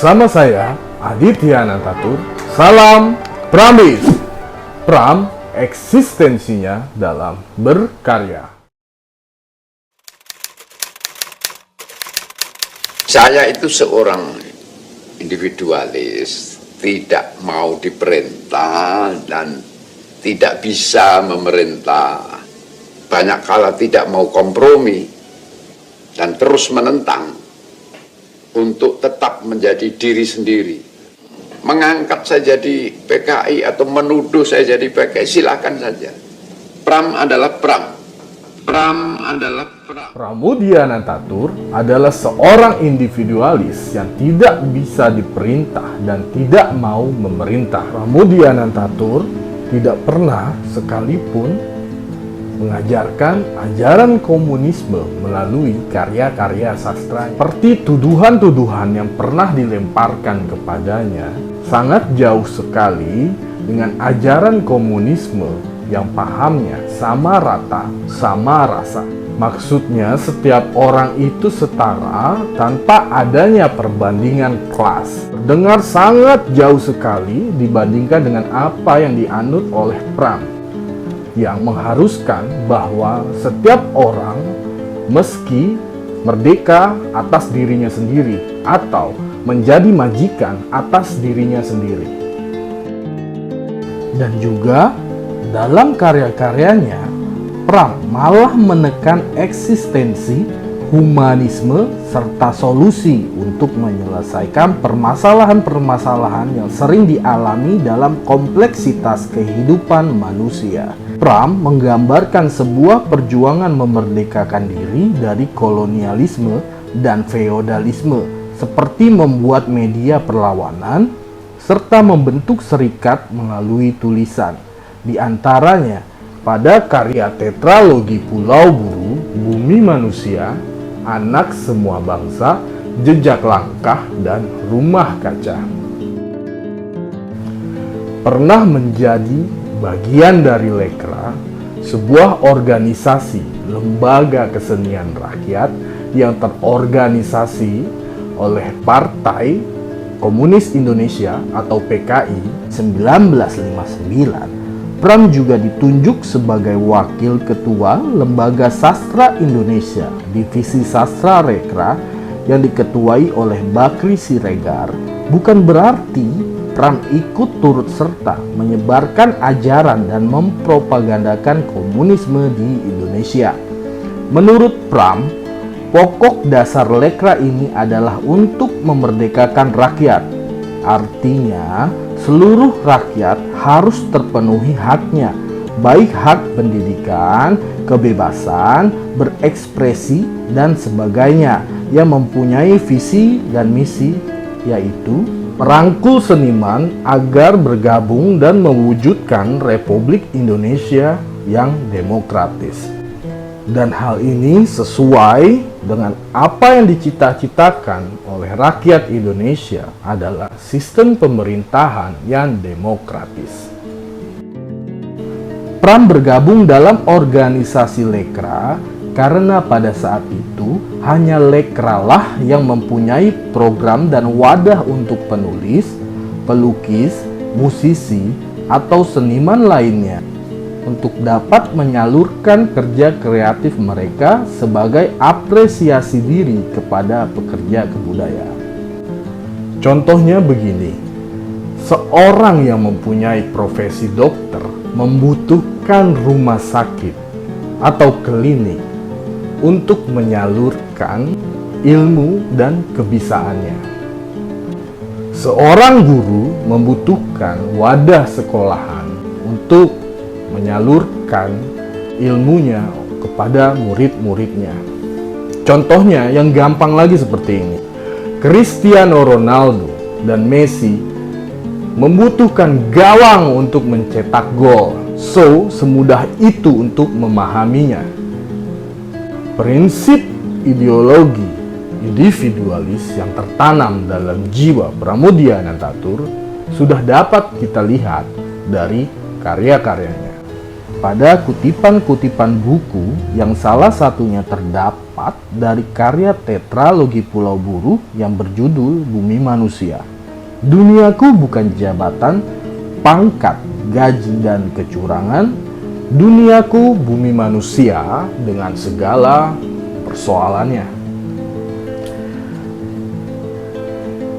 Bersama saya, Aditya Nantatur, salam Pramis. Pram, eksistensinya dalam berkarya. Saya itu seorang individualis, tidak mau diperintah dan tidak bisa memerintah. Banyak kala tidak mau kompromi dan terus menentang untuk tetap menjadi diri sendiri. Mengangkat saya jadi PKI atau menuduh saya jadi PKI, silakan saja. Pram adalah Pram. Pram adalah Pram. Pramudia Nantatur adalah seorang individualis yang tidak bisa diperintah dan tidak mau memerintah. Pramudia Nantatur tidak pernah sekalipun mengajarkan ajaran komunisme melalui karya-karya sastra. Seperti tuduhan-tuduhan yang pernah dilemparkan kepadanya sangat jauh sekali dengan ajaran komunisme yang pahamnya sama rata, sama rasa. Maksudnya setiap orang itu setara tanpa adanya perbandingan kelas. Terdengar sangat jauh sekali dibandingkan dengan apa yang dianut oleh Pram, yang mengharuskan bahwa setiap orang meski merdeka atas dirinya sendiri atau menjadi majikan atas dirinya sendiri. Dan juga dalam karya-karyanya, Pram malah menekan eksistensi, humanisme, serta solusi untuk menyelesaikan permasalahan-permasalahan yang sering dialami dalam kompleksitas kehidupan manusia. Pram menggambarkan sebuah perjuangan memerdekakan diri dari kolonialisme dan feodalisme, seperti membuat media perlawanan, serta membentuk serikat melalui tulisan. Di antaranya, pada karya tetralogi Pulau Buru, Bumi Manusia, Anak Semua Bangsa, Jejak Langkah, dan Rumah Kaca. Pernah menjadi bagian dari Lekra, sebuah organisasi lembaga kesenian rakyat yang terorganisasi oleh Partai Komunis Indonesia atau PKI 1959. Pram juga ditunjuk sebagai wakil ketua Lembaga Sastra Indonesia, Divisi Sastra Rekra, yang diketuai oleh Bakri Siregar. Bukan berarti Pram ikut turut serta menyebarkan ajaran dan mempropagandakan komunisme di Indonesia. Menurut Pram, pokok dasar Lekra ini adalah untuk memerdekakan rakyat. Artinya, seluruh rakyat harus terpenuhi haknya, baik hak pendidikan, kebebasan, berekspresi, dan sebagainya, yang mempunyai visi dan misi, yaitu merangkul seniman agar bergabung dan mewujudkan Republik Indonesia yang demokratis. Dan hal ini sesuai dengan apa yang dicita-citakan oleh rakyat Indonesia adalah sistem pemerintahan yang demokratis. Pram bergabung dalam organisasi Lekra karena pada saat itu hanya Lekra lah yang mempunyai program dan wadah untuk penulis, pelukis, musisi, atau seniman lainnya untuk dapat menyalurkan kerja kreatif mereka sebagai apresiasi diri kepada pekerja kebudayaan. Contohnya begini, seorang yang mempunyai profesi dokter membutuhkan rumah sakit atau klinik untuk menyalurkan ilmu dan kebisaannya. Seorang guru membutuhkan wadah sekolahan untuk menyalurkan ilmunya kepada murid-muridnya. Contohnya yang gampang lagi seperti ini. Cristiano Ronaldo dan Messi membutuhkan gawang untuk mencetak gol. So, semudah itu untuk memahaminya. Prinsip ideologi individualis yang tertanam dalam jiwa Pramudia Nantatur sudah dapat kita lihat dari karya-karyanya. pada kutipan-kutipan buku yang salah satunya terdapat dari karya tetralogi Pulau Buru yang berjudul Bumi Manusia. Duniaku bukan jabatan, pangkat, gaji, dan kecurangan. Duniaku bumi manusia dengan segala persoalannya.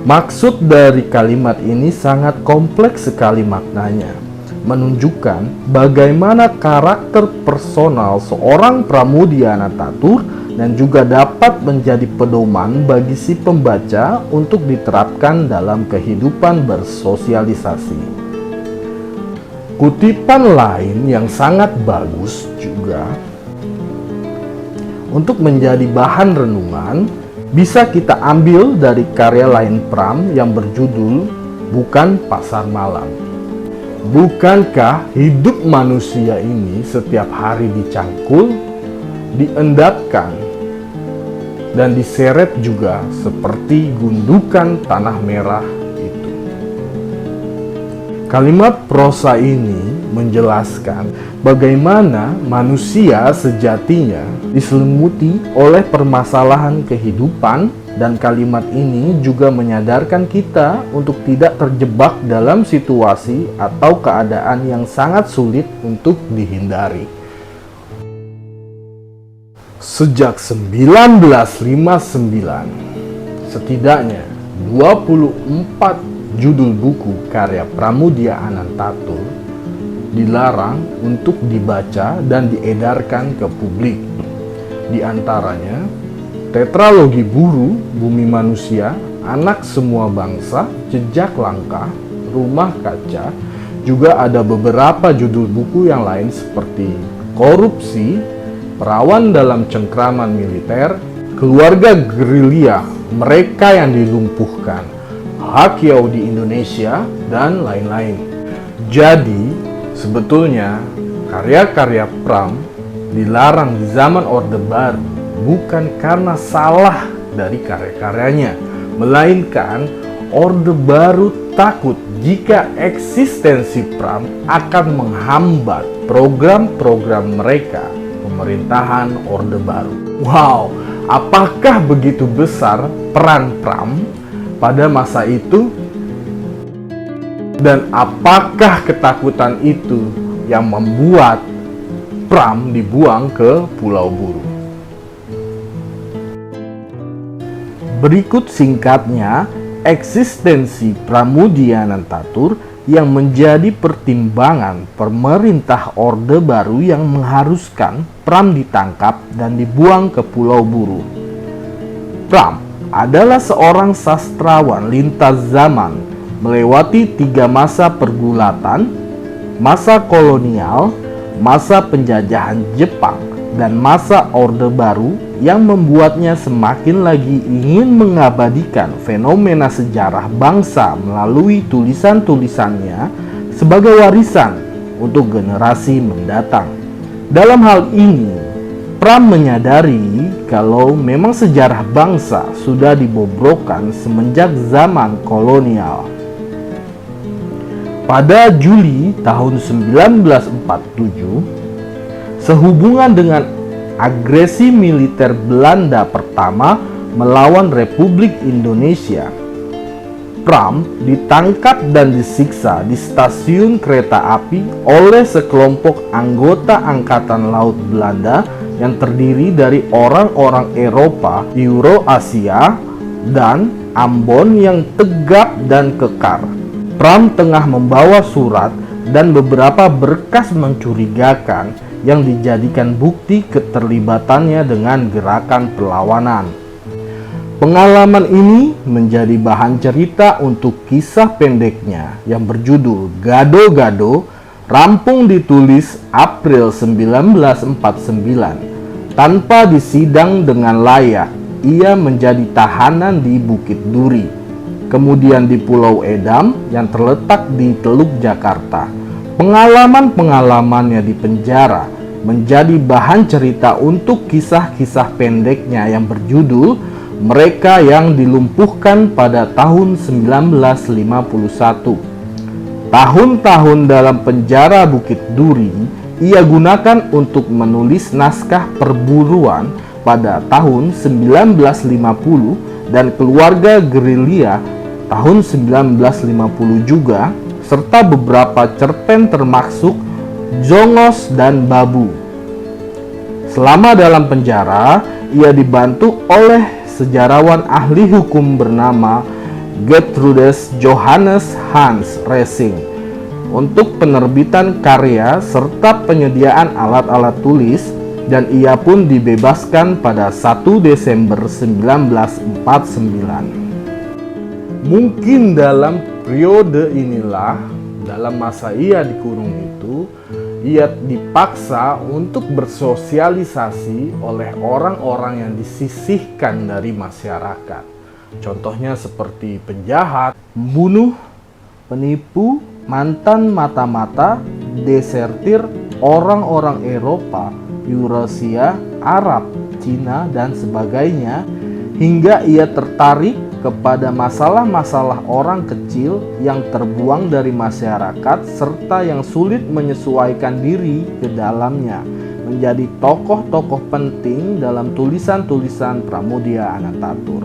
Maksud dari kalimat ini sangat kompleks sekali maknanya, menunjukkan bagaimana karakter personal seorang Pramoedya Anantatur dan juga dapat menjadi pedoman bagi si pembaca untuk diterapkan dalam kehidupan bersosialisasi. Kutipan lain yang sangat bagus juga untuk menjadi bahan renungan bisa kita ambil dari karya lain Pram yang berjudul Bukan Pasar Malam. Bukankah hidup manusia ini setiap hari dicangkul, diendapkan, dan diseret juga seperti gundukan tanah merah itu? Kalimat prosa ini menjelaskan bagaimana manusia sejatinya diselimuti oleh permasalahan kehidupan, dan kalimat ini juga menyadarkan kita untuk tidak terjebak dalam situasi atau keadaan yang sangat sulit untuk dihindari. Sejak 1959, setidaknya 24 judul buku karya Pramoedya Anantatur dilarang untuk dibaca dan diedarkan ke publik. Di antaranya tetralogi Buru, Bumi Manusia, Anak Semua Bangsa, Jejak Langkah, Rumah Kaca. Juga ada beberapa judul buku yang lain seperti Korupsi, Perawan dalam Cengkraman Militer, Keluarga Gerilya, Mereka yang Dilumpuhkan, Hakyau di Indonesia, dan lain-lain. Jadi, sebetulnya karya-karya Pram dilarang di zaman Orde Baru bukan karena salah dari karya-karyanya, melainkan Orde Baru takut jika eksistensi Pram akan menghambat program-program mereka, pemerintahan Orde Baru. Wow, apakah begitu besar peran Pram pada masa itu? Dan apakah ketakutan itu yang membuat Pram dibuang ke Pulau Buru? Berikut singkatnya eksistensi Pramoedya Anantatur yang menjadi pertimbangan pemerintah Orde Baru yang mengharuskan Pram ditangkap dan dibuang ke Pulau Buru. Pram adalah seorang sastrawan lintas zaman, melewati 3 masa pergulatan, masa kolonial, masa penjajahan Jepang, dan masa Orde Baru yang membuatnya semakin lagi ingin mengabadikan fenomena sejarah bangsa melalui tulisan-tulisannya sebagai warisan untuk generasi mendatang. Dalam hal ini, Pram menyadari kalau memang sejarah bangsa sudah dibobrokkan semenjak zaman kolonial. Pada Juli tahun 1947, sehubungan dengan agresi militer Belanda pertama melawan Republik Indonesia, Pram ditangkap dan disiksa di stasiun kereta api oleh sekelompok anggota Angkatan Laut Belanda yang terdiri dari orang-orang Eropa, Eurasia, dan Ambon yang tegap dan kekar. Pram tengah membawa surat dan beberapa berkas mencurigakan yang dijadikan bukti keterlibatannya dengan gerakan perlawanan. Pengalaman ini menjadi bahan cerita untuk kisah pendeknya yang berjudul Gado-Gado, rampung ditulis April 1949. Tanpa disidang dengan layak, ia menjadi tahanan di Bukit Duri, kemudian di Pulau Edam yang terletak di Teluk Jakarta. Pengalaman-pengalamannya di penjara menjadi bahan cerita untuk kisah-kisah pendeknya yang berjudul Mereka yang Dilumpuhkan pada tahun 1951. Tahun-tahun dalam penjara Bukit Duri ia gunakan untuk menulis naskah perburuan pada tahun 1950 dan Keluarga Gerilya tahun 1950 juga, serta beberapa cerpen termasuk Jongos dan Babu. Selama dalam penjara, ia dibantu oleh sejarawan ahli hukum bernama Gertrudis Johannes Hans Racing untuk penerbitan karya serta penyediaan alat-alat tulis, dan ia pun dibebaskan pada 1 Desember 1949. Mungkin dalam periode inilah, dalam masa ia dikurung itu, ia dipaksa untuk bersosialisasi oleh orang-orang yang disisihkan dari masyarakat. Contohnya seperti penjahat, pembunuh, penipu, mantan mata-mata, desertir, orang-orang Eropa, Eurasia, Arab, Cina, dan sebagainya, hingga ia tertarik kepada masalah-masalah orang kecil yang terbuang dari masyarakat serta yang sulit menyesuaikan diri ke dalamnya, menjadi tokoh-tokoh penting dalam tulisan-tulisan Pramoedya Anantatur.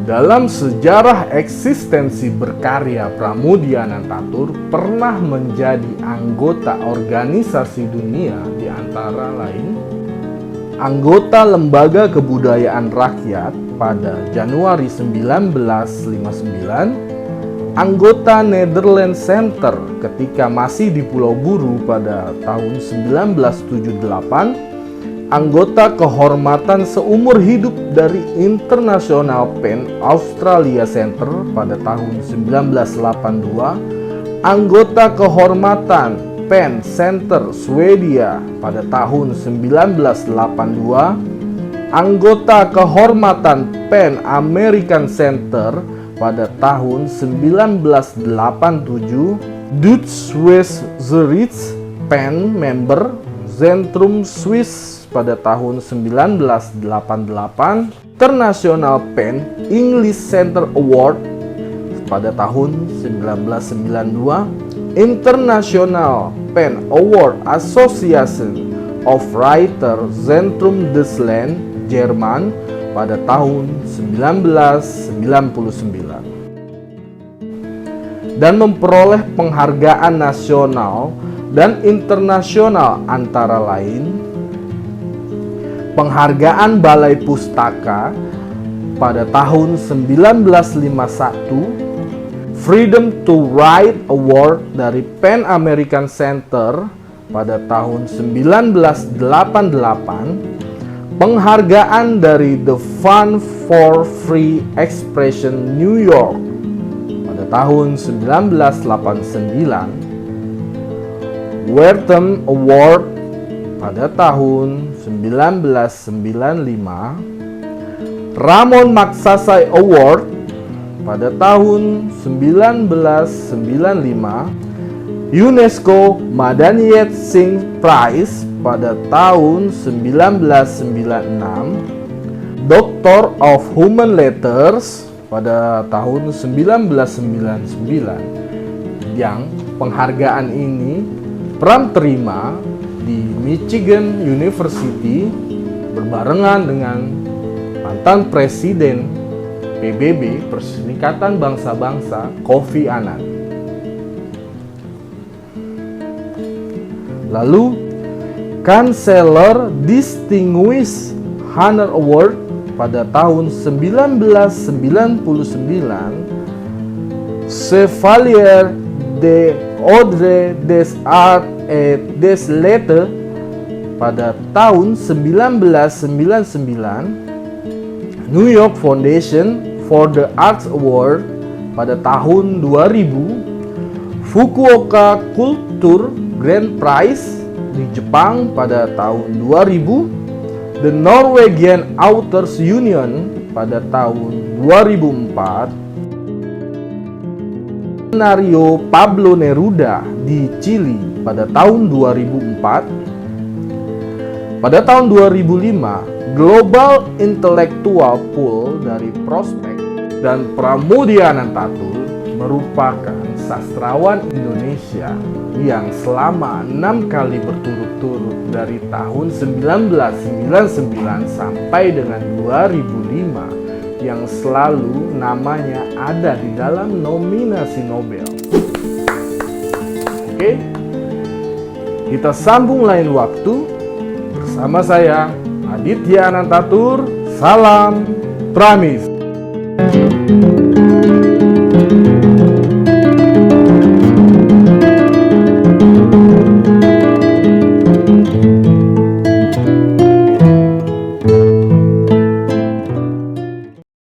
Dalam sejarah eksistensi berkarya, Pramoedya Anantatur pernah menjadi anggota organisasi dunia, di antara lain anggota Lembaga Kebudayaan Rakyat pada Januari 1959, anggota Netherlands Center ketika masih di Pulau Buru pada tahun 1978, anggota kehormatan seumur hidup dari International Pen Australia Center pada tahun 1982, anggota kehormatan Pen Center Swedia pada tahun 1982, anggota kehormatan Pen American Center pada tahun 1987, Deutsch-Schweizerische Pen Member Zentrum Swiss pada tahun 1988, International Pen English Center Award pada tahun 1992, International Pen Award Association of Writers Zentrum Deutschland, Jerman pada tahun 1999, dan memperoleh penghargaan nasional dan internasional antara lain penghargaan Balai Pustaka pada tahun 1951, Freedom to Write Award dari Pen American Center pada tahun 1988, penghargaan dari The Fund for Free Expression New York pada tahun 1989, Wharton Award pada tahun 1995, Ramon Magsaysay Award pada tahun 1995, UNESCO Madaniyat Singh Prize pada tahun 1996, Doctor of Human Letters pada tahun 1999, yang penghargaan ini Pram terima di Michigan University berbarengan dengan mantan Presiden PBB, Perserikatan Bangsa-Bangsa, Kofi Annan. Lalu Chancellor Distinguished Honor Award pada tahun 1999, Chevalier de Ordre des Arts et des Lettres pada tahun 1999, New York Foundation for the Arts Award pada tahun 2000, Fukuoka Culture Grand Prize di Jepang pada tahun 2000, The Norwegian Authors Union pada tahun 2004, Skenario Pablo Neruda di Chili pada tahun 2004. Pada tahun 2005, Global Intellectual Pool dari Prospect dan Pramoedya Anantatur merupakan sastrawan Indonesia yang selama 6 kali berturut-turut dari tahun 1999 sampai dengan 2005 yang selalu namanya ada di dalam nominasi Nobel. Oke, kita sambung lain waktu bersama saya Aditya Anantatur. Salam Pramis.